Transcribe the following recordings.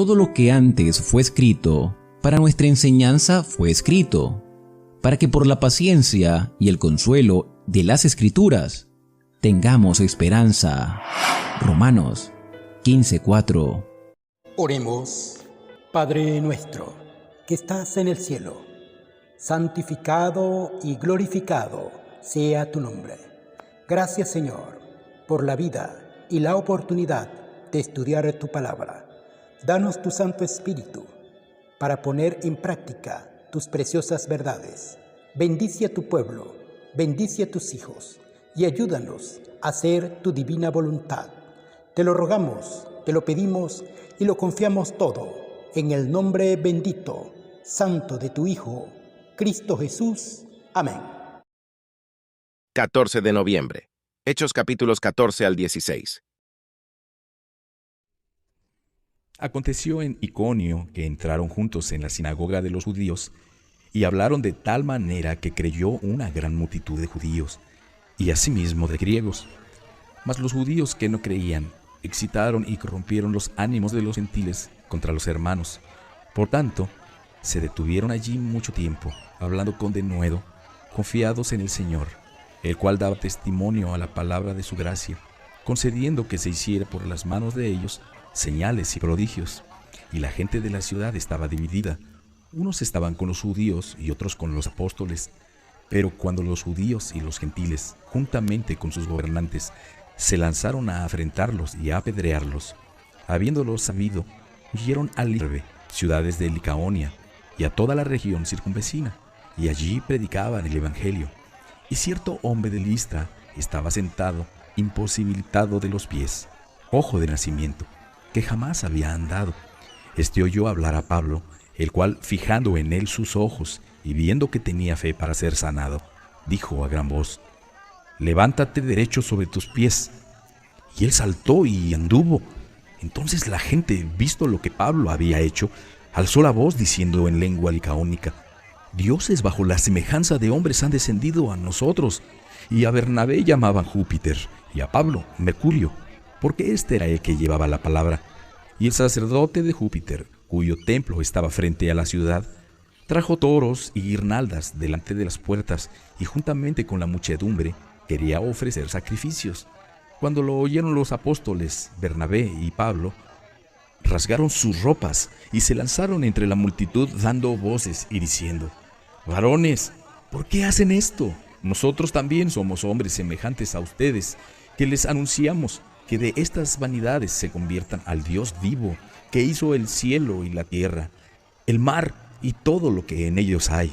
todo lo que antes fue escrito, para nuestra enseñanza fue escrito, para que por la paciencia y el consuelo de las Escrituras tengamos esperanza. Romanos 15:4. Oremos. Padre nuestro, que estás en el cielo, santificado y glorificado sea tu nombre. Gracias, Señor, por la vida y la oportunidad de estudiar tu palabra. Danos tu Santo Espíritu para poner en práctica tus preciosas verdades. Bendice a tu pueblo, bendice a tus hijos y ayúdanos a hacer tu divina voluntad. Te lo rogamos, te lo pedimos y lo confiamos todo en el nombre bendito, santo de tu Hijo, Cristo Jesús. Amén. 14 de noviembre. Hechos capítulos 14 al 16. Aconteció en Iconio que entraron juntos en la sinagoga de los judíos y hablaron de tal manera que creyó una gran multitud de judíos y asimismo de griegos. Mas los judíos que no creían excitaron y corrompieron los ánimos de los gentiles contra los hermanos. Por tanto, se detuvieron allí mucho tiempo, hablando con denuedo, confiados en el Señor, el cual daba testimonio a la palabra de su gracia, concediendo que se hiciera por las manos de ellos señales y prodigios. Y la gente de la ciudad estaba dividida. Unos estaban con los judíos y otros con los apóstoles. Pero cuando los judíos y los gentiles, juntamente con sus gobernantes, se lanzaron a afrentarlos y a apedrearlos, habiéndolo sabido, huyeron a Derbe, ciudades de Licaonia, y a toda la región circunvecina, y allí predicaban el evangelio. Y cierto hombre de Listra estaba sentado, imposibilitado de los pies, cojo de nacimiento, que jamás había andado. Este oyó hablar a Pablo, el cual, fijando en él sus ojos y viendo que tenía fe para ser sanado, dijo a gran voz: «Levántate derecho sobre tus pies». Y él saltó y anduvo. Entonces la gente, visto lo que Pablo había hecho, alzó la voz diciendo en lengua licaónica: «Dioses bajo la semejanza de hombres han descendido a nosotros». Y a Bernabé llamaban Júpiter, y a Pablo Mercurio, porque este era el que llevaba la palabra. Y el sacerdote de Júpiter, cuyo templo estaba frente a la ciudad, trajo toros y guirnaldas delante de las puertas, y juntamente con la muchedumbre quería ofrecer sacrificios. Cuando lo oyeron los apóstoles, Bernabé y Pablo, rasgaron sus ropas y se lanzaron entre la multitud dando voces y diciendo: «Varones, ¿por qué hacen esto? Nosotros también somos hombres semejantes a ustedes, que les anunciamos que de estas vanidades se conviertan al Dios vivo, que hizo el cielo y la tierra, el mar y todo lo que en ellos hay.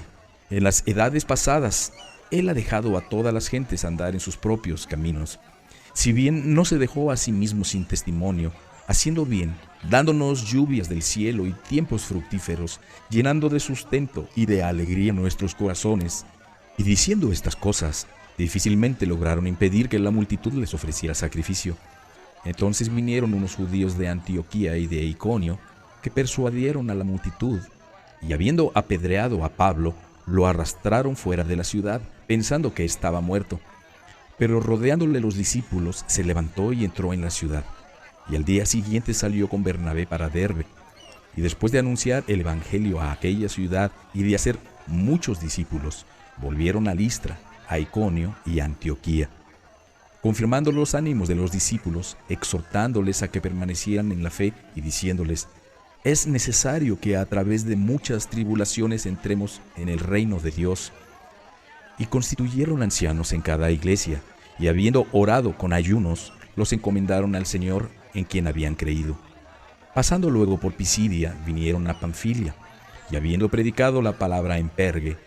En las edades pasadas, Él ha dejado a todas las gentes andar en sus propios caminos. Si bien no se dejó a sí mismo sin testimonio, haciendo bien, dándonos lluvias del cielo y tiempos fructíferos, llenando de sustento y de alegría nuestros corazones». Y diciendo estas cosas, difícilmente lograron impedir que la multitud les ofreciera sacrificio. Entonces vinieron unos judíos de Antioquía y de Iconio, que persuadieron a la multitud, y habiendo apedreado a Pablo, lo arrastraron fuera de la ciudad, pensando que estaba muerto. Pero rodeándole los discípulos, se levantó y entró en la ciudad. Y al día siguiente salió con Bernabé para Derbe. Y después de anunciar el evangelio a aquella ciudad y de hacer muchos discípulos, volvieron a Listra, a Iconio y a Antioquía, confirmando los ánimos de los discípulos, exhortándoles a que permanecieran en la fe y diciéndoles: «Es necesario que a través de muchas tribulaciones entremos en el reino de Dios». Y constituyeron ancianos en cada iglesia, y habiendo orado con ayunos, los encomendaron al Señor en quien habían creído. Pasando luego por Pisidia, vinieron a Panfilia, y habiendo predicado la palabra en Pergue,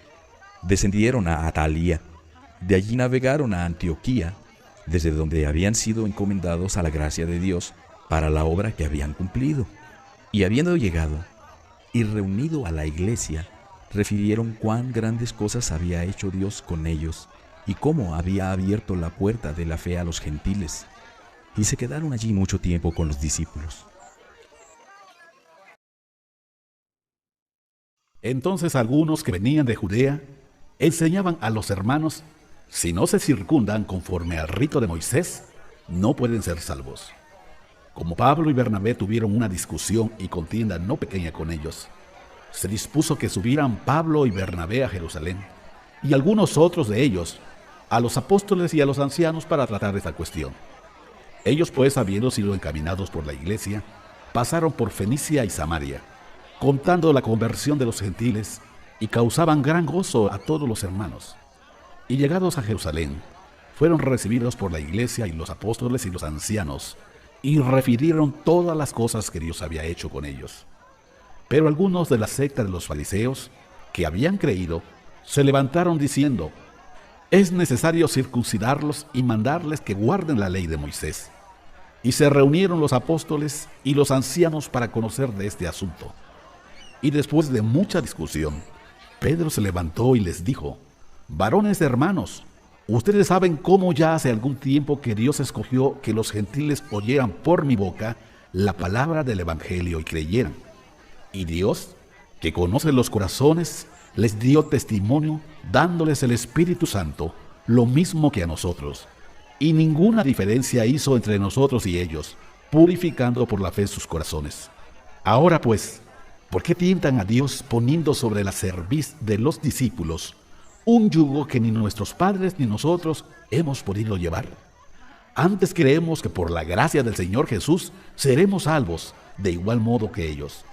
descendieron a Atalia. De allí navegaron a Antioquía, desde donde habían sido encomendados a la gracia de Dios para la obra que habían cumplido. Y habiendo llegado y reunido a la iglesia, refirieron cuán grandes cosas había hecho Dios con ellos y cómo había abierto la puerta de la fe a los gentiles. Y se quedaron allí mucho tiempo con los discípulos. Entonces algunos que venían de Judea enseñaban a los hermanos: si no se circundan conforme al rito de Moisés, no pueden ser salvos. Como Pablo y Bernabé tuvieron una discusión y contienda no pequeña con ellos, se dispuso que subieran Pablo y Bernabé a Jerusalén, y algunos otros de ellos, a los apóstoles y a los ancianos para tratar esta cuestión. Ellos pues, habiendo sido encaminados por la iglesia, pasaron por Fenicia y Samaria, contando la conversión de los gentiles, y causaban gran gozo a todos los hermanos. Y llegados a Jerusalén, fueron recibidos por la iglesia y los apóstoles y los ancianos, y refirieron todas las cosas que Dios había hecho con ellos. Pero algunos de la secta de los fariseos, que habían creído, se levantaron diciendo: es necesario circuncidarlos y mandarles que guarden la ley de Moisés. Y se reunieron los apóstoles y los ancianos para conocer de este asunto. Y después de mucha discusión, Pedro se levantó y les dijo: varones hermanos, ustedes saben cómo ya hace algún tiempo que Dios escogió que los gentiles oyeran por mi boca la palabra del evangelio y creyeran. Y Dios, que conoce los corazones, les dio testimonio dándoles el Espíritu Santo, lo mismo que a nosotros. Y ninguna diferencia hizo entre nosotros y ellos, purificando por la fe sus corazones. Ahora pues, ¿por qué tientan a Dios poniendo sobre la cerviz de los discípulos un yugo que ni nuestros padres ni nosotros hemos podido llevar? Antes creemos que por la gracia del Señor Jesús seremos salvos, de igual modo que ellos.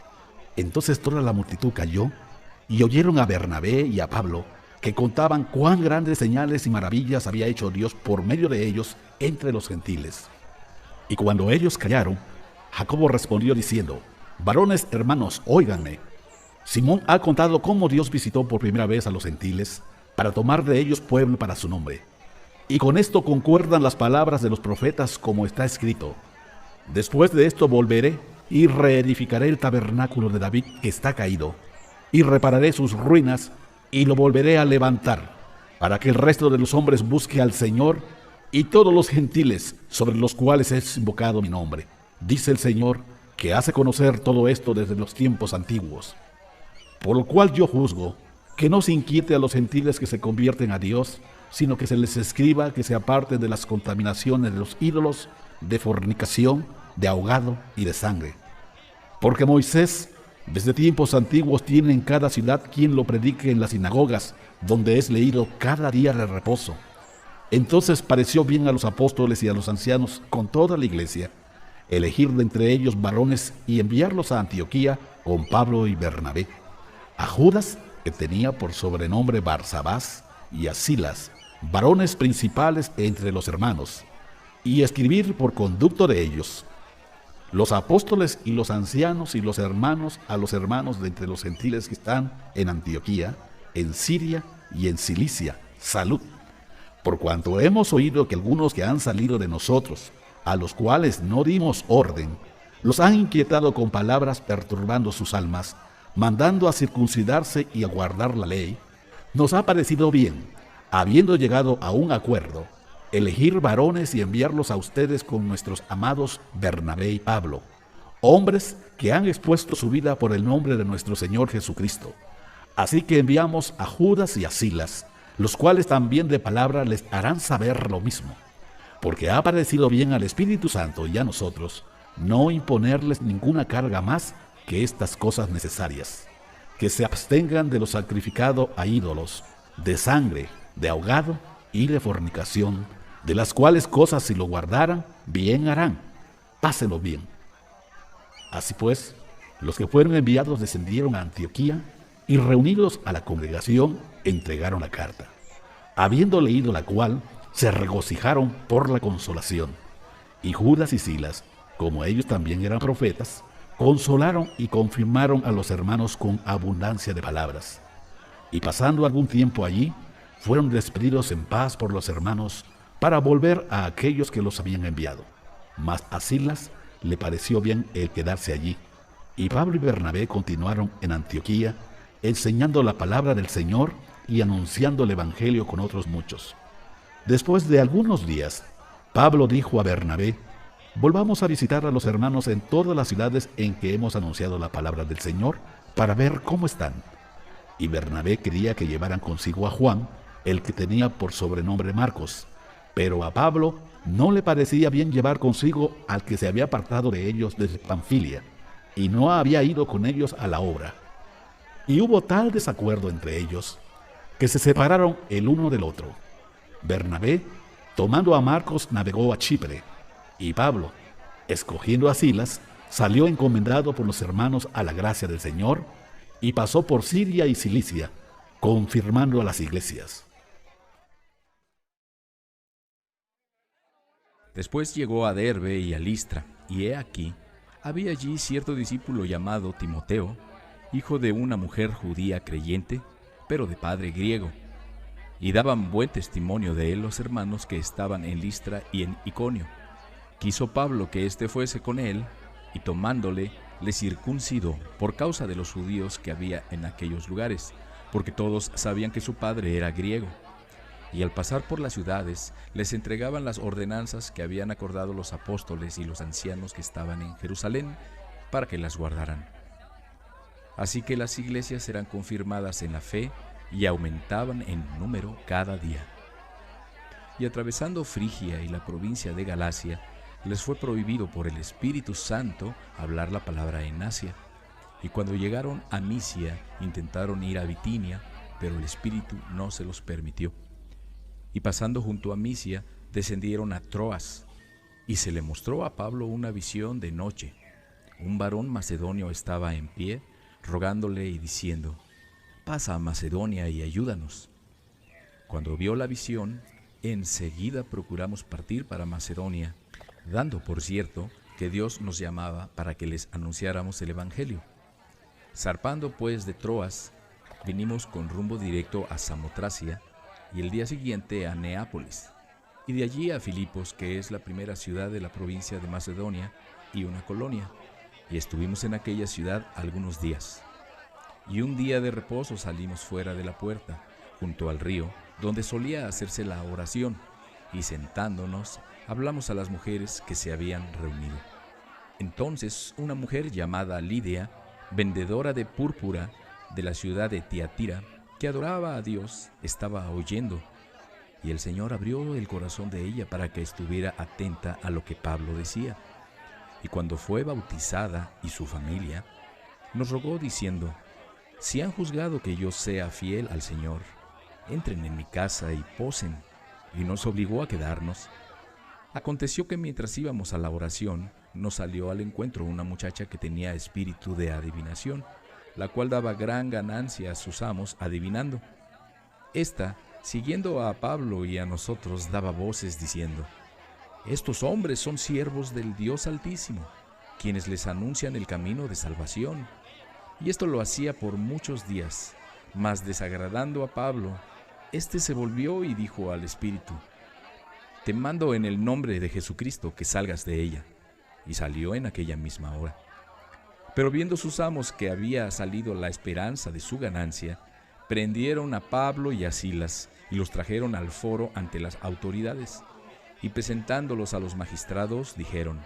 Entonces toda la multitud cayó y oyeron a Bernabé y a Pablo, que contaban cuán grandes señales y maravillas había hecho Dios por medio de ellos entre los gentiles. Y cuando ellos callaron, Jacobo respondió diciendo: varones hermanos, óiganme. Simón ha contado cómo Dios visitó por primera vez a los gentiles para tomar de ellos pueblo para su nombre. Y con esto concuerdan las palabras de los profetas, como está escrito: después de esto volveré y reedificaré el tabernáculo de David que está caído, y repararé sus ruinas y lo volveré a levantar, para que el resto de los hombres busque al Señor y todos los gentiles sobre los cuales es invocado mi nombre. Dice el Señor, que hace conocer todo esto desde los tiempos antiguos. Por lo cual yo juzgo que no se inquiete a los gentiles que se convierten a Dios, sino que se les escriba que se aparten de las contaminaciones de los ídolos, de fornicación, de ahogado y de sangre. Porque Moisés, desde tiempos antiguos, tiene en cada ciudad quien lo predique en las sinagogas, donde es leído cada día de reposo. Entonces pareció bien a los apóstoles y a los ancianos con toda la iglesia elegir de entre ellos varones y enviarlos a Antioquía con Pablo y Bernabé, a Judas, que tenía por sobrenombre Barsabás, y a Silas, varones principales entre los hermanos, y escribir por conducto de ellos: los apóstoles y los ancianos y los hermanos a los hermanos de entre los gentiles que están en Antioquía, en Siria y en Cilicia, salud. Por cuanto hemos oído que algunos que han salido de nosotros, a los cuales no dimos orden, los han inquietado con palabras perturbando sus almas, mandando a circuncidarse y a guardar la ley, nos ha parecido bien, habiendo llegado a un acuerdo, elegir varones y enviarlos a ustedes con nuestros amados Bernabé y Pablo, hombres que han expuesto su vida por el nombre de nuestro Señor Jesucristo. Así que enviamos a Judas y a Silas, los cuales también de palabra les harán saber lo mismo, porque ha parecido bien al Espíritu Santo y a nosotros no imponerles ninguna carga más que estas cosas necesarias: que se abstengan de lo sacrificado a ídolos, de sangre, de ahogado y de fornicación, de las cuales cosas si lo guardaran, bien harán, pásenlo bien. Así pues, los que fueron enviados descendieron a Antioquía y reunidos a la congregación entregaron la carta, habiendo leído la cual se regocijaron por la consolación. Y Judas y Silas, como ellos también eran profetas, consolaron y confirmaron a los hermanos con abundancia de palabras. Y pasando algún tiempo allí, fueron despedidos en paz por los hermanos para volver a aquellos que los habían enviado. Mas a Silas le pareció bien el quedarse allí, y Pablo y Bernabé continuaron en Antioquía, enseñando la palabra del Señor y anunciando el evangelio con otros muchos. Después de algunos días, Pablo dijo a Bernabé: volvamos a visitar a los hermanos en todas las ciudades en que hemos anunciado la palabra del Señor, para ver cómo están. Y Bernabé quería que llevaran consigo a Juan, el que tenía por sobrenombre Marcos, Pero a Pablo no le parecía bien llevar consigo al que se había apartado de ellos desde Panfilia, y no había ido con ellos a la obra. Y hubo tal desacuerdo entre ellos, que se separaron el uno del otro. Bernabé, tomando a Marcos, navegó a Chipre, y Pablo, escogiendo a Silas, salió encomendado por los hermanos a la gracia del Señor, y pasó por Siria y Cilicia, confirmando a las iglesias. Después llegó a Derbe y a Listra, y he aquí, había allí cierto discípulo llamado Timoteo, hijo de una mujer judía creyente, pero de padre griego, y daban buen testimonio de él los hermanos que estaban en Listra y en Iconio. Quiso Pablo que éste fuese con él, y tomándole, le circuncidó por causa de los judíos que había en aquellos lugares, porque todos sabían que su padre era griego. Y al pasar por las ciudades, les entregaban las ordenanzas que habían acordado los apóstoles y los ancianos que estaban en Jerusalén, para que las guardaran. Así que las iglesias eran confirmadas en la fe y aumentaban en número cada día. Y atravesando Frigia y la provincia de Galacia, les fue prohibido por el Espíritu Santo hablar la palabra en Asia. Y cuando llegaron a Misia, intentaron ir a Bitinia, pero el Espíritu no se los permitió. Y pasando junto a Misia, descendieron a Troas, y se le mostró a Pablo una visión de noche. Un varón macedonio estaba en pie, rogándole y diciendo: «Pasa a Macedonia y ayúdanos». Cuando vio la visión, enseguida procuramos partir para Macedonia, dando por cierto que Dios nos llamaba para que les anunciáramos el Evangelio. Zarpando pues de Troas, vinimos con rumbo directo a Samotracia, y el día siguiente a Neápolis, y de allí a Filipos, que es la primera ciudad de la provincia de Macedonia y una colonia, y estuvimos en aquella ciudad algunos días. Y un día de reposo salimos fuera de la puerta, junto al río, donde solía hacerse la oración, y sentándonos, hablamos a las mujeres que se habían reunido. Entonces una mujer llamada Lidia, vendedora de púrpura de la ciudad de Tiatira, que adoraba a Dios, estaba oyendo, y el Señor abrió el corazón de ella para que estuviera atenta a lo que Pablo decía. Y cuando fue bautizada y su familia, nos rogó diciendo: «Si han juzgado que yo sea fiel al Señor, entren en mi casa y posen», y nos obligó a quedarnos. Aconteció que mientras íbamos a la oración, nos salió al encuentro una muchacha que tenía espíritu de adivinación, la cual daba gran ganancia a sus amos adivinando. Esta, siguiendo a Pablo y a nosotros, daba voces diciendo: «Estos hombres son siervos del Dios Altísimo, quienes les anuncian el camino de salvación». Y esto lo hacía por muchos días, mas desagradando a Pablo, éste se volvió y dijo al espíritu: «Te mando en el nombre de Jesucristo que salgas de ella». Y salió en aquella misma hora. Pero viendo sus amos que había salido la esperanza de su ganancia, prendieron a Pablo y a Silas y los trajeron al foro ante las autoridades. Y presentándolos a los magistrados, dijeron: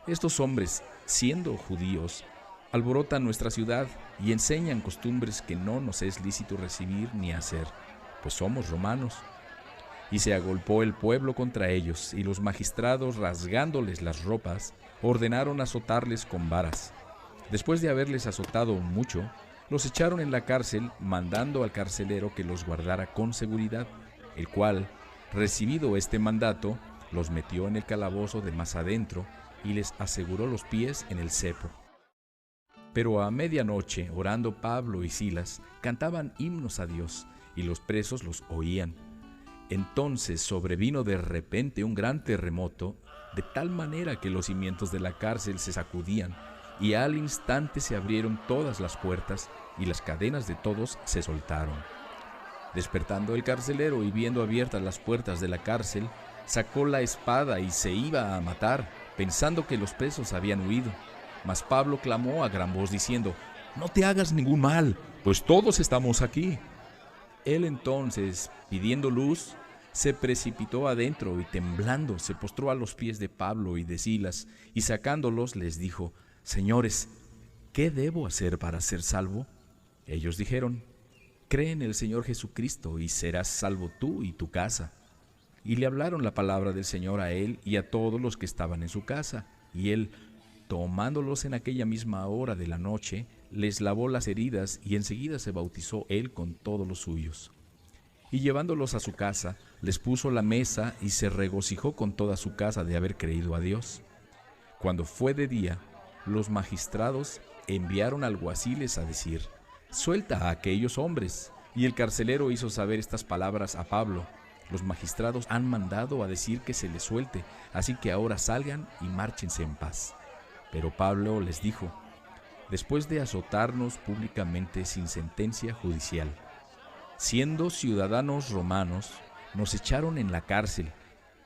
«Estos hombres, siendo judíos, alborotan nuestra ciudad y enseñan costumbres que no nos es lícito recibir ni hacer, pues somos romanos». Y se agolpó el pueblo contra ellos, y los magistrados, rasgándoles las ropas, ordenaron azotarles con varas. Después de haberles azotado mucho, los echaron en la cárcel, mandando al carcelero que los guardara con seguridad, el cual, recibido este mandato, los metió en el calabozo de más adentro y les aseguró los pies en el cepo. Pero a medianoche, orando Pablo y Silas, cantaban himnos a Dios, y los presos los oían. Entonces sobrevino de repente un gran terremoto, de tal manera que los cimientos de la cárcel se sacudían, y al instante se abrieron todas las puertas, y las cadenas de todos se soltaron. Despertando el carcelero y viendo abiertas las puertas de la cárcel, sacó la espada y se iba a matar, pensando que los presos habían huido. Mas Pablo clamó a gran voz diciendo: «No te hagas ningún mal, pues todos estamos aquí». Él entonces, pidiendo luz, se precipitó adentro y temblando se postró a los pies de Pablo y de Silas, y sacándolos les dijo: «Señores, ¿qué debo hacer para ser salvo?». Ellos dijeron: «Cree en el Señor Jesucristo y serás salvo tú y tu casa». y le hablaron la palabra del Señor a él y a todos los que estaban en su casa. Y él, tomándolos en aquella misma hora de la noche, les lavó las heridas y enseguida se bautizó él con todos los suyos. Y llevándolos a su casa, les puso la mesa y se regocijó con toda su casa de haber creído a Dios. Cuando fue de día, los magistrados enviaron alguaciles a decir: «Suelta a aquellos hombres». Y el carcelero hizo saber estas palabras a Pablo: «Los magistrados han mandado a decir que se les suelte, así que ahora salgan y márchense en paz». Pero Pablo les dijo: «Después de azotarnos públicamente sin sentencia judicial, siendo ciudadanos romanos, nos echaron en la cárcel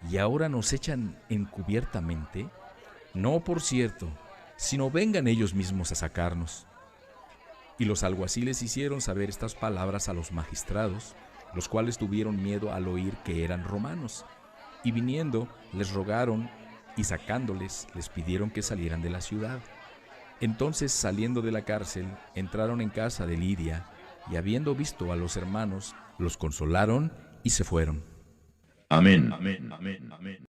y ahora nos echan encubiertamente. No, por cierto, sino vengan ellos mismos a sacarnos». Y los alguaciles hicieron saber estas palabras a los magistrados, los cuales tuvieron miedo al oír que eran romanos. Y viniendo, les rogaron, y sacándoles, les pidieron que salieran de la ciudad. Entonces, saliendo de la cárcel, entraron en casa de Lidia, y habiendo visto a los hermanos, los consolaron y se fueron. Amén. Amén. Amén. Amén.